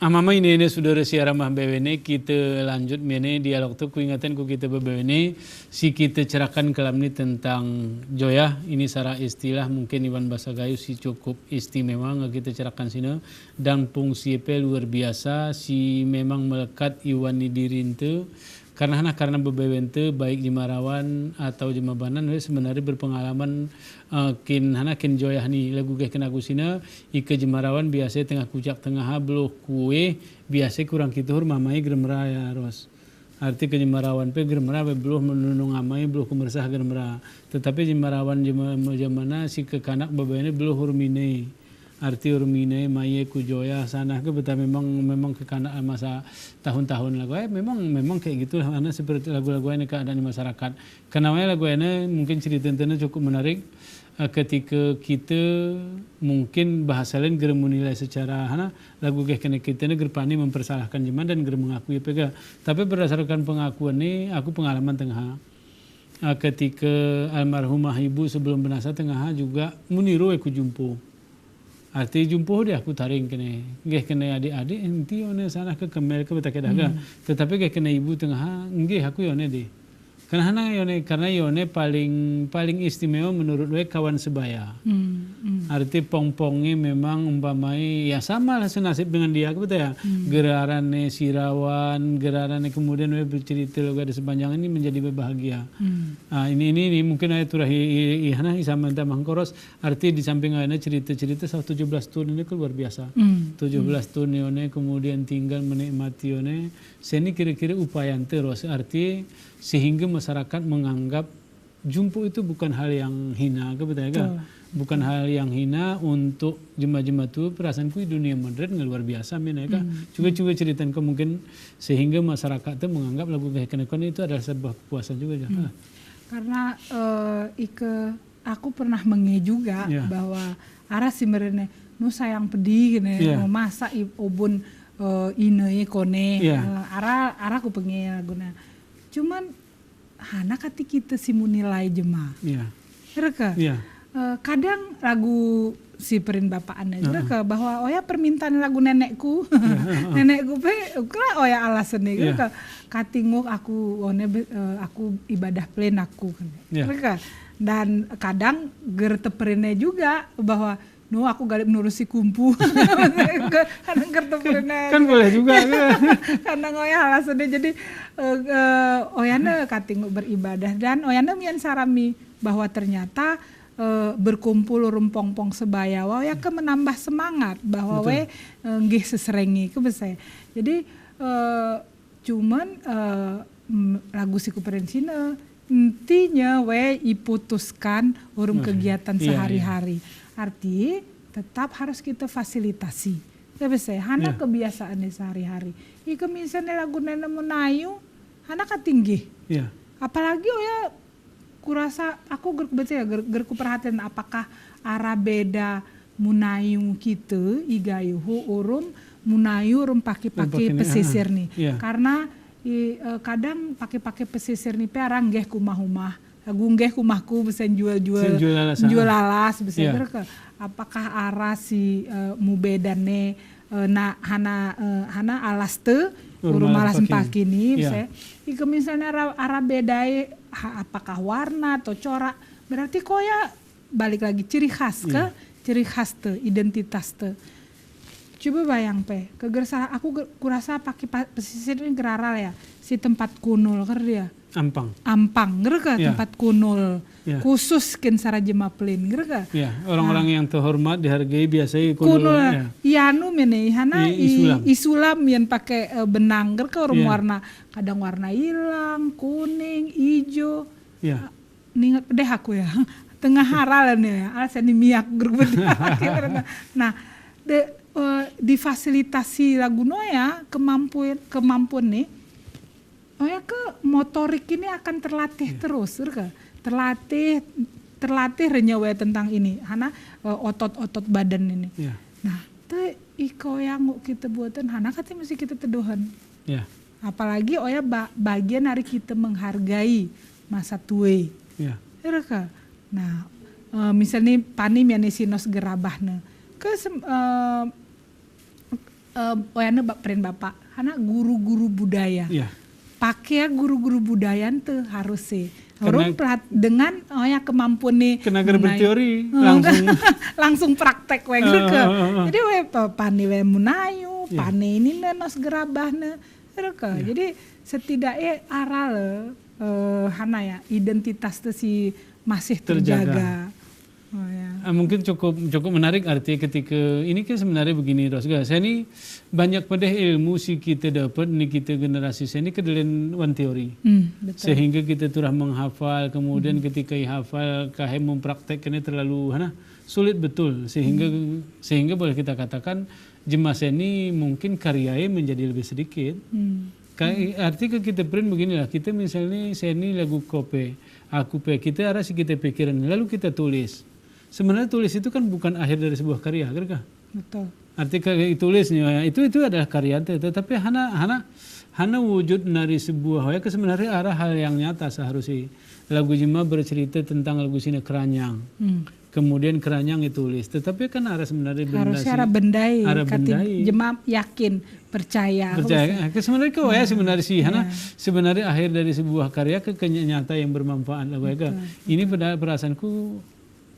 Mama ini saudara siara mah bewene kita lanjut mene dialog tu kuingatan ku kita bewene si kita cerahkan kelam ni tentang joya ini secara istilah mungkin Iwan Basagayu si cukup istimewa nggak kita cerahkan sini dan fungsi luar biasa si memang melekat Iwan ni dirinte karena bebewente baik di Marawan atau di Mabanan sebenarnya berpengalaman kin joyah ni lagu geh kena kusina ike di Marawan biasa tengah kucak tengah habloh kue biasa kurang kituhur mamai gremra ya ros arti ke Marawan pe gremra pe beluh menunung amai beluh kumersah gremra tetapi di Marawan jamana si kekanak bebewene beluh hurmine arti urmine maye kujoya sana ke betul memang kekanak masa tahun-tahun lagu memang kayak gitulah karena seperti lagu-lagu ini keadaan di masyarakat kenapa lagu ini mungkin cerita-ceritanya cukup menarik ketika kita mungkin bahasa lain gerem menilai secara lagu kena kita ini gerpani mempersalahkan jeman dan gerem mengakui pega tapi berdasarkan pengakuan ini aku pengalaman tengah ketika almarhumah ibu sebelum benasa tengah juga meniru aku jumpo arti jumpo dia aku taring kene adik-adik enti one sana ke Kemel ke betake daga tetapi kene ibu tengah nggih aku yone deh karena yone paling istimewa menurut gue kawan sebaya arti pongpongi memang umpamai ya sama lah senasib dengan dia betul ya gerarannya Sirawan gerarannya kemudian gue bercerita loga di sepanjang ini menjadi berbahagia ini mungkin ayat turahi ihana sama entah mangkoros arti di samping ayatnya cerita-cerita 17 tahun ini luar biasa 17 tahun yone kemudian tinggal menikmati yone seni kira-kira upaya terus arti sehingga masyarakat menganggap jumpo itu bukan hal yang hina bukan hal yang hina untuk jemaah-jemaah itu perasaanku di dunia modern luar biasa mereka juga ceritain mungkin sehingga masyarakat itu menganggap lagu kehekenekon itu adalah sebuah kepuasan juga karena aku pernah menge juga bahwa arah simerene nu sayang pedih gini masa obun ine kone arah aku pengen laguna cuman hana kati kita simu nilai jemaah kadang lagu si perin bapaan aja bahwa oya permintaan lagu nenekku nenekku pe kira oya alasan nih katinguk aku ibadah plain aku dan kadang gerteperinnya juga bahwa aku galip nurusi kumpu kadang gerteperinnya kan boleh juga kadang oya alasannya jadi oyana katinguk beribadah dan oyana mian sarami bahwa ternyata berkumpul rumpong-pong sebaya ya ke menambah semangat bahwa we nggih seserengi ke besar jadi cuman lagu si kuperensina intinya we iputuskan urung kegiatan sehari-hari arti tetap harus kita fasilitasi ya besar hana kebiasaan sehari-hari ika misalnya lagu nenek menayu hana katinggi apalagi ya kurasa aku gerku perhatian apakah arah beda munayung kita igayuhu urung munayu urung pakai pesisir nih karena kadang pakai pesisir nih perang geh kumah-humah gunggeh kumahku bisa jual alas bisa apakah arah si mubedane hana alas te urung alas empaki nih bisa ika misalnya arah bedai apakah warna atau corak berarti koya balik lagi ciri khas te identitas te coba bayang pe aku kurasa pakai pesisir ini geraral ya si tempat kunul kerja Ampang ngereka tempat kunul khusus ken sarajema plain ngereka orang-orang yang terhormat dihargai biasanya kunul ianu mene hana isulam yang pakai benang ngereka warna kadang warna hilang kuning hijau ningat deh aku ya tengah haralan ya alasan miak grup nah difasilitasi lagu noya kemampuan nih ya ke motorik ini akan terlatih terus terlatih renyawa tentang ini hana otot-otot badan ini nah itu iko yang kita buatan hana katanya mesti kita teduhan apalagi bagian hari kita menghargai masa tua nah misalnya panim yang sinos gerabahna ke oyana peren bapak hana guru-guru budaya. Ya. Pakai guru-guru budaya tuh harus sih. Karena- Dengan kemampuan nih Kena gara berteori langsung langsung praktek we ke. Jadi we pane we munayu, Ya. pane ini nos gerabahna ke. Jadi setidaknya arah hana ya identitas tuh si masih terjaga. Oh, ya. Mungkin cukup menarik arti ketika ini kan sebenarnya begini Rosga. Saya ini banyak pada ilmu si kita dapat nih kita generasi saya ini kedelan one teori. Betul. Sehingga kita turah menghafal kemudian ketika hafal kahe mempraktekkannya terlalu sulit betul sehingga boleh kita katakan jemaah ini mungkin karyanya menjadi lebih sedikit. Artinya kita print beginilah kita misalnya saya ini lagu kope aku kita arah si kita pikiran lalu kita tulis. Sebenarnya tulis itu kan bukan akhir dari sebuah karya, kan? Betul. Artinya tulisnya itu adalah karya tetapi hana wujud dari sebuah hoya sebenarnya arah hal yang nyata seharusnya. Lagu jema bercerita tentang lagu sini Keranyang. Kemudian Keranyang ditulis, tetapi kan arah sebenarnya benda Harusnya arah bendai, bendai. jema yakin, percaya. Sebenarnya kau ya sebenarnya sih, sebenarnya akhir dari sebuah karya nyata yang bermanfaat lah ya. Ini pada perasaanku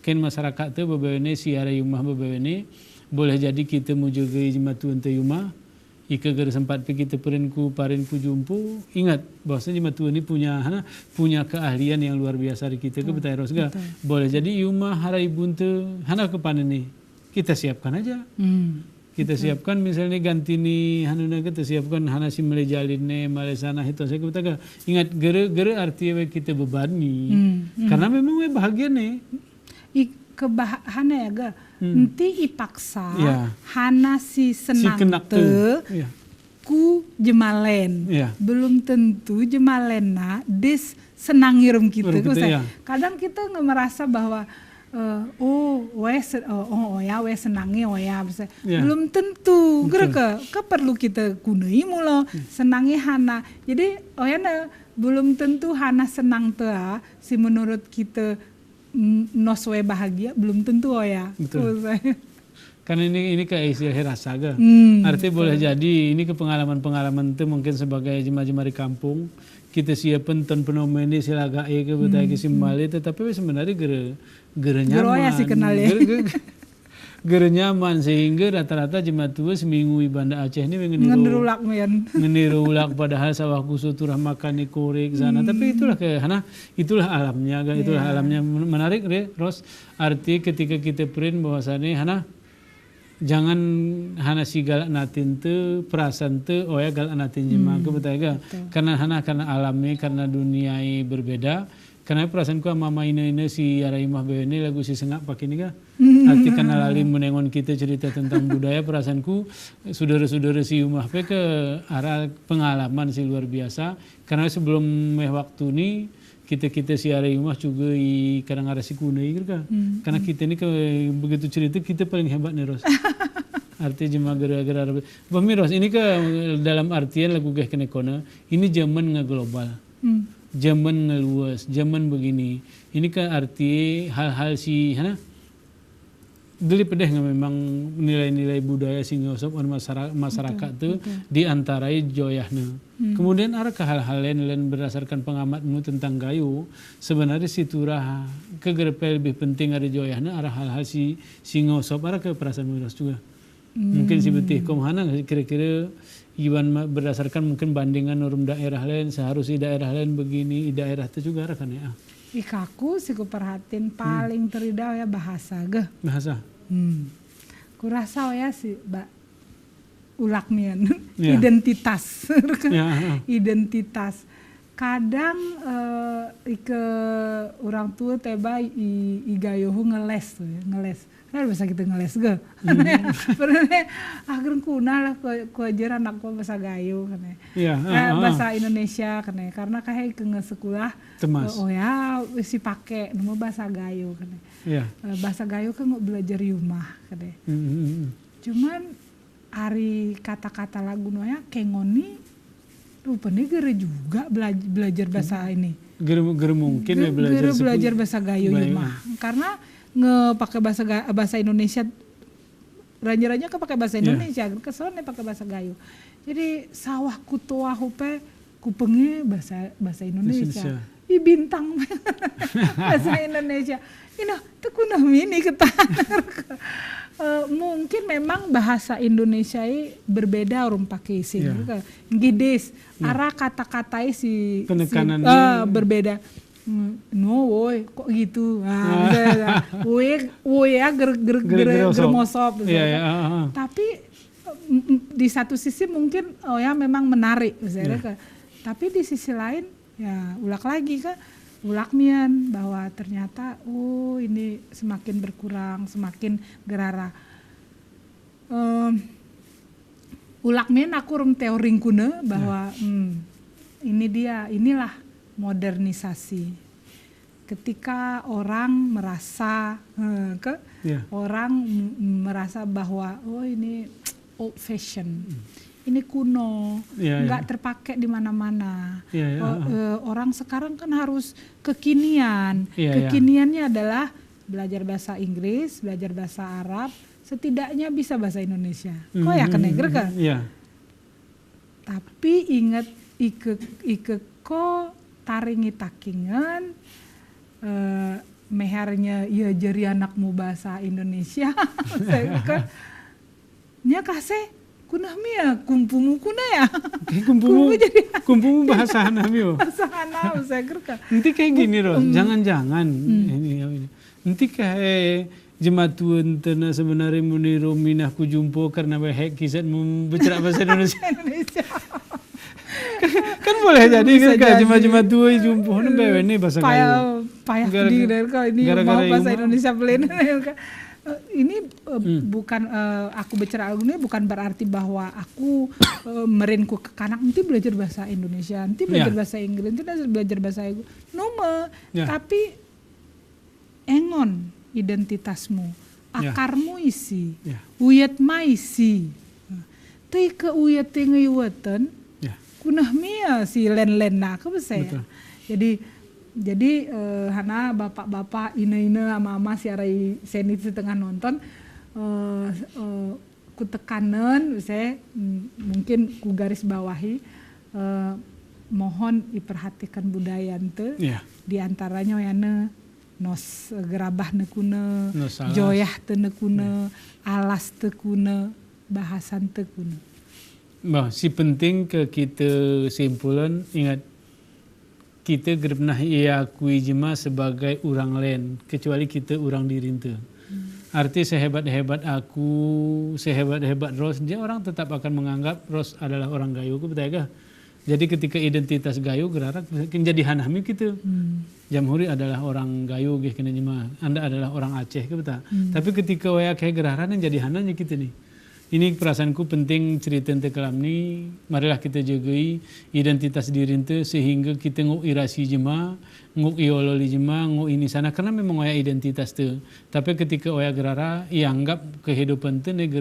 ken masyarakat tu babene siara yumah babene boleh jadi kita mujuga jematu ente yumah ika gara sempat kita parinku jumpu ingat bahwasanya jematu ini punya keahlian yang luar biasa di kita ke betai Rosga. Boleh jadi yumah harai bunte hana kepanen nih kita siapkan aja. Kita siapkan misalnya ganti nih hanuna kita siapkan hana si melejalin nih malesana itu saya kata ingat gara artinya kita bebani karena memang bahagia nih hana ya ga nanti ipaksa hana si senang ku jemalen belum tentu jemalena des senang ngirum gitu kadang kita nggak merasa bahwa we senangnya belum tentu ke perlu kita kunai mulo senangnya hana jadi belum tentu hana senang tuh si menurut kita noswe bahagia belum tentu betul. Karena ini kayak istilah rasa ga. Artinya boleh jadi ini ke pengalaman itu mungkin sebagai jemaah di kampung kita siapin ton fenomena silaga ke betai ke simbali tetapi sebenarnya gere nyaman. Sih kenal ya. Gere nyaman sehingga rata-rata jemaah tua seminggu Banda Aceh ini ngenirulak padahal sawah kusut turah makan di korek sana tapi itulah itulah alamnya itulah alamnya menarik Ros arti ketika kita print bahwasannya jangan hana si galak natin te perasaan te galak natin jemaah ke betul karena alamnya karena dunia berbeda. Karena perasaanku sama ini si Araimah ini lagu si sengak pakai ini arti karena lalim menengon kita cerita tentang budaya perasaanku saudara-saudara si Umah ke arah pengalaman si luar biasa karena sebelum waktu ini kita si Araimah juga kadang arah si kunai karena kita ini begitu cerita kita paling hebat nih Ros. Artinya cuma gara-gara Ros ini dalam artian lagu geh kenekona ini zaman ngeglobal. Zaman ngeluas, zaman begini. Ini kan arti hal-hal si geli pedeh nggak memang nilai-nilai budaya si ngosop masyarakat tuh diantarai joyahnya. Kemudian arah ke hal-hal lain berdasarkan pengamatmu tentang gayo sebenarnya si turah kegerepel lebih penting ada joyahnya arah hal-hal si ngosop arah ke perasaan miros juga. Mungkin si betih komhana kira-kira Iwan berdasarkan mungkin bandingan norm daerah lain seharusnya daerah lain begini daerah itu juga kan ya. Ikaku sih ku perhatiin paling teridah ya bahasa bahasa. Kurasa ya sih ulakmian identitas identitas kadang ke orang tua teba igayuhu ngeles kan bisa kita ngeles pernah akhir kunah lah ku ajar anakku bahasa gayo kan bahasa Indonesia kan karena kayak ke sekolah si pakai nama bahasa gayo kan bahasa gayo kan nggak belajar rumah kan cuman hari kata-kata lagu noya kengoni rupanya gara juga belajar bahasa ini gara mungkin belajar bahasa gayo rumah karena pakai bahasa Indonesia ranya-ranya ke pakai bahasa Indonesia, keselnya pakai bahasa Gayo. Jadi sawah kutua hupe kupengnya bahasa Indonesia. I bintang bahasa Indonesia. Teu kunah mini ketahanan. Mungkin memang bahasa Indonesia berbeda orang pakai sing. Gides, arah kata-katai penekanan berbeda. No, woy, kok gitu. Woy ya germosop. Tapi di satu sisi mungkin memang menarik, tapi di sisi lain ya ulak lagi ulak mian bahwa ternyata ini semakin berkurang, semakin gerara. Ulak mian aku teori kuna bahwa inilah modernisasi. Ketika orang merasa orang merasa bahwa ini old fashion, ini kuno, nggak terpakai di mana-mana. Orang sekarang kan harus kekinian. Kekiniannya adalah belajar bahasa Inggris, belajar bahasa Arab, setidaknya bisa bahasa Indonesia. Kok ya keneger kan? Tapi ingat ike ko taringi takingan mehernya ya jeri anakmu bahasa Indonesia. Nya kase kunah mia kumpumu kuna ya. Kumpumu bahasa hanamio. Bahasa hanam saya gerka. Nanti kayak gini Ros, jangan-jangan ini. Nanti kayak jematuan tena sebenarnya muniro minah ku jumpo karena bahek kisah membicara bahasa Indonesia. kan boleh jadi kan jema-jema tua jumpo ini bahasa Gayo. Payah di ini mau bahasa Indonesia belen. Ini bukan aku bicara ini bukan berarti bahwa aku merinku ke kanak nanti belajar bahasa Indonesia, nanti belajar bahasa Inggris, nanti belajar bahasa Inggris. Tapi engon identitasmu, akarmu isi, uyat ma isi. Tei ke uyat ngeueuteun kunah mia si len-len nah ke saya. Jadi hana bapak-bapak ine-ine ama-ama siarai senit setengah nonton ku tekanan saya mungkin ku garis bawahi mohon diperhatikan budaya ente di antaranya yana nos gerabah nekuna joyah teu nekuna alas teu kuna bahasan teu kuna. Si penting ke kita simpulan ingat kita pernah akui jema sebagai orang lain kecuali kita orang dirinta. Arti sehebat-hebat aku, sehebat-hebat Ros, dia orang tetap akan menganggap Ros adalah orang Gayo, betul kah? Jadi ketika identitas Gayo gerarak jadi hanami kita. Jamhuri adalah orang Gayo kena jema. Anda adalah orang Aceh betul. Tapi ketika waya kayak geraran jadi hananya kita nih. Ini perasaanku penting cerita tentang kelam ni. Marilah kita jagai identitas diri ente sehingga kita nguk irasi jema, nguk iololi jema, nguk ini sana karena memang oya identitas tu. Tapi ketika oya gerara ianggap kehidupan tu ne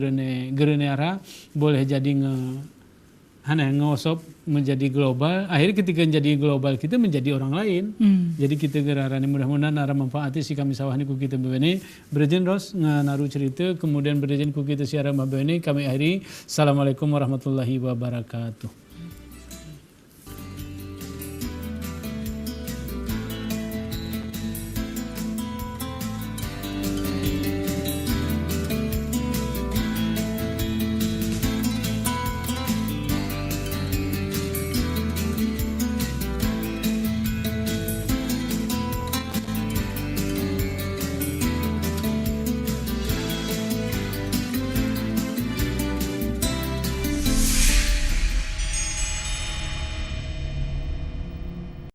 gerene ara boleh jadi ngosop menjadi global. Akhirnya ketika menjadi global kita menjadi orang lain. Jadi kita gerara ni mudah-mudahan ara manfaati si kami sawah ni ku kita bebene. Berjen Ros nganaru cerita kemudian berjen ku kita siaran bebene kami akhiri. Assalamualaikum warahmatullahi wabarakatuh.